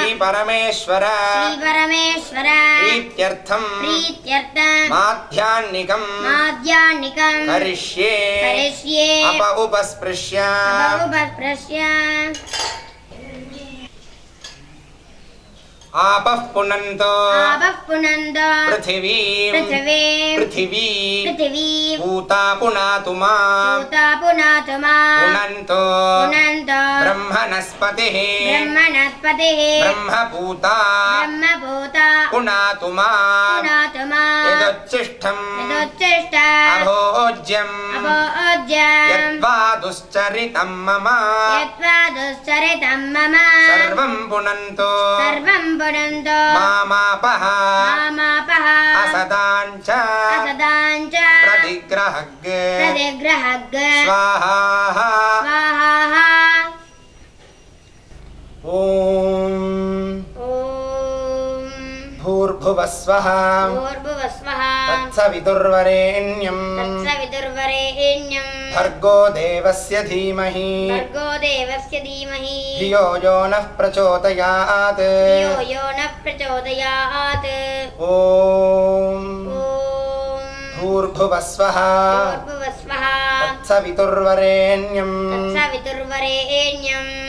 श्री परमेश्वर प्रीत्यर्थं माध्याह्निकं करिष्ये उपस्पृश्य आपः पुनन्तो पृथिवी पूता पुनातु मां पुनन्तो ब्रह्मणस्पतिः ब्रह्मपूता पुनातु मां यदुच्छिष्टम् अभोज्यम् यद्वा दुश्चरितं मम सर्वं पुनन्तो मामापः असदाञ्च प्रतिग्रहग् स्वाहा ॐ भूर्भुवस्वः तत्सवितुर्वरेण्यं भर्गो देवस्य धीमहि धियो यो नः प्रचोदयात् ॐ भूर्भुवस्वः तत्सवितुर्वरेण्यं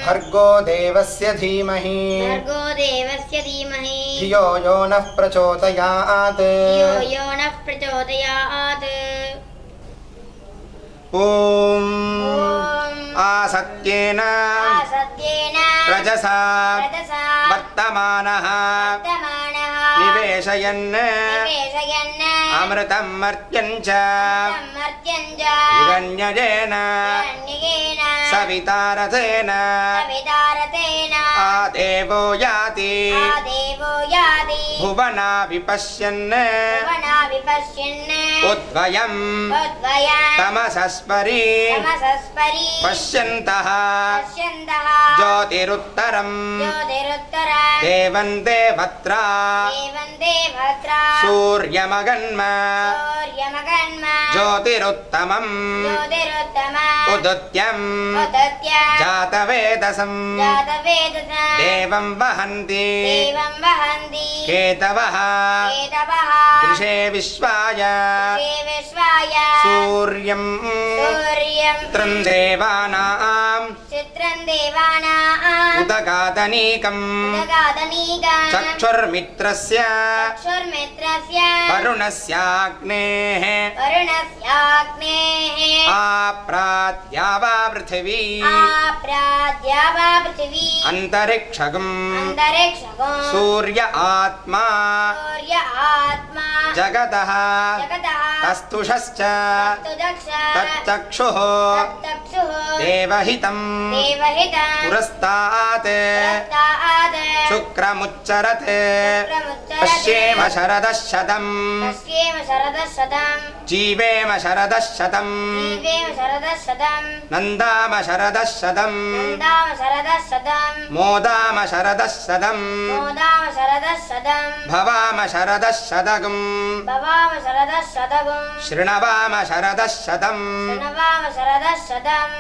भर्गो देवस्य धीमहि धियो यो नः प्रचोदयात् ॐ आसत्येन रजसा वर्तमानः निवेशयन् अमृतं मर्त्यं च हिरण्यजेन सवितारथेन आदेवो याति भुवना विपश्यन् उद्वयं तमसस्परि पश्यन्तः ज्योतिरुत्तरं देवं देवत्रा सूर्यमगन्म ज्योतिरुत्तमं उदुत्यं जातवेदसं देवं वहन्ति केतवः दृशे विश्वाय सूर्यं चित्रं देवानां उदगादनीकं चक्षुर्मित्रस्य वरुणस्याग्नेः आप्राद्या पृथिवी अंतरिक्षगं सूर्य आत्मा जगतः तस्तुषश्च तच्चक्षुः चक्षुः देवहितं पुरस्तात् शुक्रमुच्चरते पश्येम शरदः शतम् जीवेम शरदः शतम् नन्दाम शरदः शतम् मोदाम शरदः शतम् भवाम शरदः शतकम् शृणवाम शरदः शतम्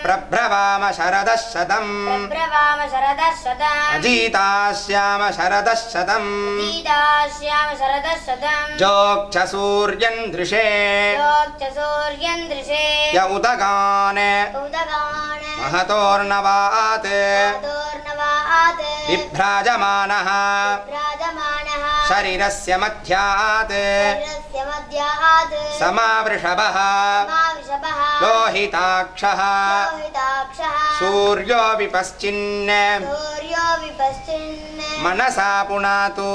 प्रभ्रवाम शरदः शतम् अजीतास्याम शरदः शतम् जोक्षसूर्यं दृशे य उदगान् महतोर्नवात् विभ्राजमानः शरीरस्य मध्यात् समावृषभः लोहिताक्षः सूर्यो विपश्चिन् मनसा पुनातु